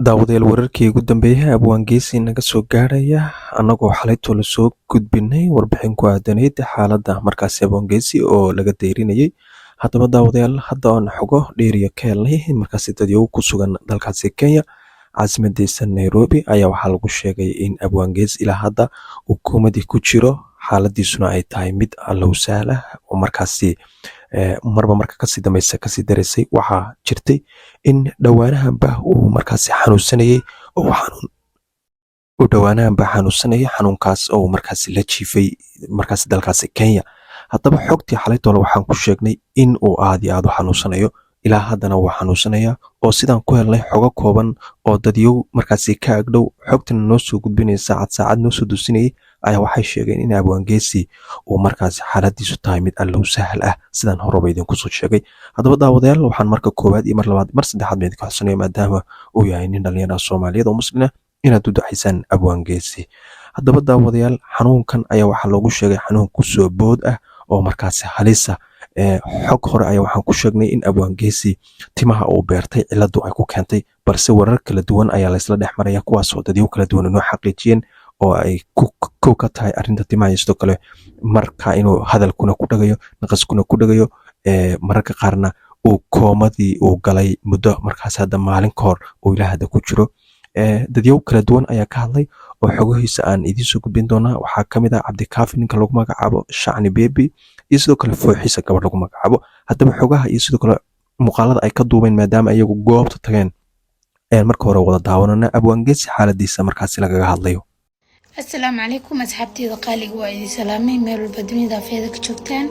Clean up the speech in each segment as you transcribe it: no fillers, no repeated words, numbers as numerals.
Daawadyaal wararkii ugu dambeeyay abwaan geesi naga soo gaaraya annagoo xalayto la soo gudbinay warbixin ku aadanayd xaaladda markaasi abwaan geesi oo laga deyrinayay. Haddaba daawadayaal hadda aan xogo dheeriya ka helnay markaasi dadyow ku sugan dalkaasi Kenya caasimadiisa Nairobi ayaa waxaa lagu sheegay in abwaan geesi ilaa hadda uu koomadii ku jiro xaaladiisuna ay tahay mid allow sahla oo markaasi marba marka kasii dambaysa kasii dareysay waxaa jirtay in dhawaanahanba uu markaasi xanuunsanayay xanuunkaas oo markaasi la jiifay markaasi dalkaasi Kenya. Haddaba xogtii xalaytoola waxaan ku sheegnay in uu aad iyo aad u xanuunsanayo ilaa haddana wuu xanuunsanaya oo sidaan ku helnay xogo kooban oo dadyow markaasi ka agdhow xogtana noo soo gudbinaysa saacad noo soo dusinayay ayaa waxay sheegeen in abwaan geesi uu markaasi xaaladiisu tahay mid allow sahal ah sidaan horeba idinku soo sheegay. Haddaba daawadayaal waxaan marka koowaad iyo mar labaad mar saddexaad idinku xasuunayaa maadaama uu yahay nin dhalinyaro Soomaaliyeed oo muslim ah inaad u ducaysaan abwaan geesi. Haddaba daawadayaal xanuunkan ayaa waxaa loogu sheegay xanuun ku soo bood ah oo markaasi halisa xog hore ayaa waxaan ku sheegnay in abwaan geesi timaha uu beertay ciladu ay ku keentay balse warar kala duwan ayaa la isla dhex maraya kuwaas oo dadyo kala duwan inoo xaqiijiyeen oo ay ku ka tahay arrinta timaha sidoo kale marka inuu hadalkuna ku dhagayo naqaskuna ku dhagayo mararka qaarna uu koomadii uu galay muddo markaas hadda maalin ka hor uu ilaa hadda ku jiro. dadyow kala duwan ayaa ka hadlay oo xogahiisa aan idiin soo gudbin doonaa. Waxaa ka mid ah Cabdikaafi ninka lagu magacaabo Shacni Baby iyo sidoo kale Fooxiisa gabadh lagu magacaabo. Haddaba xogaha iyo sidoo kale muuqaalada ay ka duubeen maadaama iyagu goobta tageen marka hore wada daawanana abwaan geesi xaaladiisa markaasi lagaga hadlayo. السلام عليكم أصحابتي قالي وايدي سلامي ميرو البدميدا فيدك جوجتان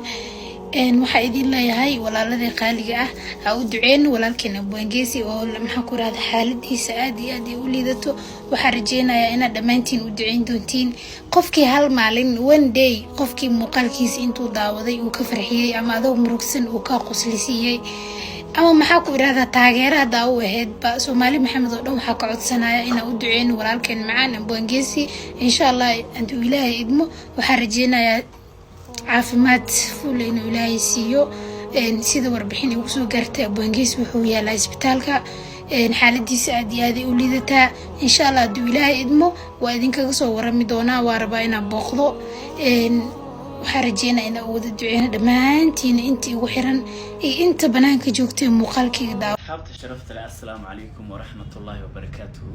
waxaa idin leeyahay walaaladii qaaliga ah ha u duceen walaalkeen abwaan geesi oo maxaa ku raad xaaladiisa aad iyo aad u liidato. waxaan rajeynayaa inaad dhammaantiin u duceyn doontiin qofkii hal maalin one day qofkii muuqaalkiisa intuu daawaday uu ka farxiyay ama adoo murugsan uu ka qoslisiyay ama maxaa ku iraahdaa taageerada u ahayd ba Soomaali Maxamed oo dhan waxaa ka codsanaya in uu duceyn walaalkeen macaan abwaan geesi insha Allah intuu Ilaahay idmo. waxaan rajeynayaa caafimaad fuul inuu Ilaahay siiyo sida warbixin ugu soo gaartay abwaan geesi wuxuu yaalaa isbitaalka xaaladiisa aad iyo aad u liidataa. insha Allah intuu Ilaahay idmo waa idinkaga soo warami doonaa waa rabaa inaan booqdo. waxaan rajeynayaa in uu wada duceeyo dhammaantiin intii ugu xiran iyo inta banaanka joogtay muuqaalkayga daaw. أصحابتا شرفت لي السلام عليكم ورحمة الله وبركاته.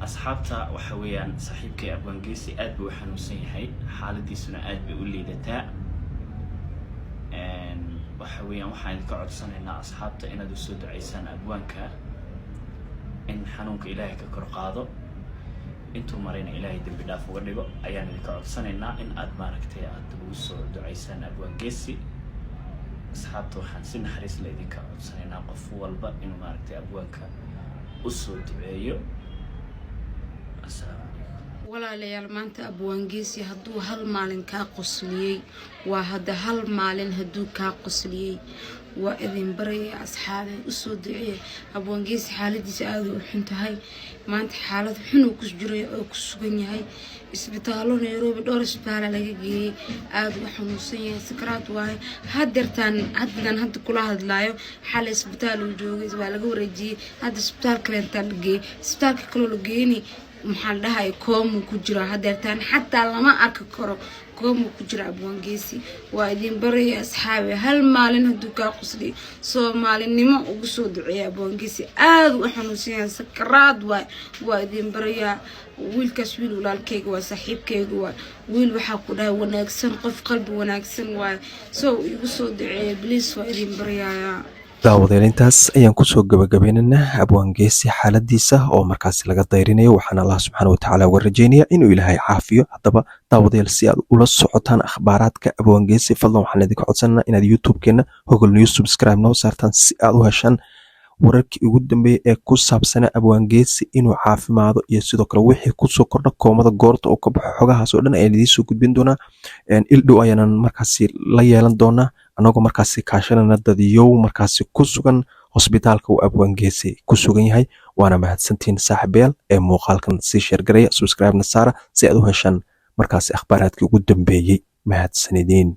أصحابتا وحويان صاحبك أبوان جيسي أد بوحنوسين هاي حالتي سنة أد بيقولي دتا وحويان وحين كعد سنة إن أصحابتا إن دوسود عيسان أبوانك إن حنونك إلهك كرقاضو انتو مرين إلهي دم بداف ورنبو أيان كعد سنة إن أد ماركتي أد دوسود عيسان أبوان جيسي أصحابته waxaan si naxariis leh idinka codsanaynaa qof walba inuu maaragtay abwaanka u soo duceeyo. walaalayaal maanta abwaan geesi hadduu hal maalin kaa qosliyay waa hadda hal maalin hadduu kaa qosliyay waa idin baraya asxaabay u soo duceeyo. abwaan geesi xaaladiisa aad u xun tahay maanta xaalad xun uu ku jiray oo ku sugan yahay isbitaallo Nairobi dhowr isbitaal laga geeyay aad u xanuunsan yahay sakraad waaye hadeertaan hadda kula hadlaayo xal isbitaal uu joogay waa laga wareejiyay hadda isbitaal kale inta la geeyay isbitaalka kale la geeyay maxaa dhahay koomu ku jira hadeertaan xataa lama arki karo koomu ku jira abwaan geesi. waa idin baraya asxaabi hal maalin hadduu kaa qosli Soomaalinimo ugu soo duceeyo abwaan geesi aad u xanuunsan yahay sakraad waaye. waa idin baraya wiilkaas wiil walaalkayga waa saaxiibkayga waa wiil waxaa ku dhahay wanaagsan qof qalbi wanaagsan waaye soo igu soo duceeyo please waa idin barayaa. daawadayaal intaas ayaan kusoo gabagabaynaynaa abwaan geesi xaaladiisa oo markaasi laga dayrinayo waxaan Allah subxaanahu wa tacaala uga rajeynayaa inuu Ilaahay caafiyo. haddaba daawadayaal si aad ula socotaan akhbaaraadka abwaan geesi fadlan waxaan idinka codsanaynaa inaad YouTube-keena Hogol News subscribe noo saartaan si aad u heshaan wararkii ugu dambeeyay ee ku saabsan abwaan geesi inuu caafimaado iyo sidoo kale wixii ku soo kordha koomada goorta oo ka baxo xogahaas oo dhan ayaan idiin soo gudbin doonaa. ildhow ayaan markaasi la yeelan doonaa anagoo markaasi kaashanana dadyow markaasi ku sugan hospitaalka uu abwaan geesi ku sugan yahay. waana mahadsantiin saaxiibayaal ee muuqaalkan si share gareeya subscribe na saara si aad u heshaan markaasi akhbaaraadkii ugu dambeeyay. mahadsanidin.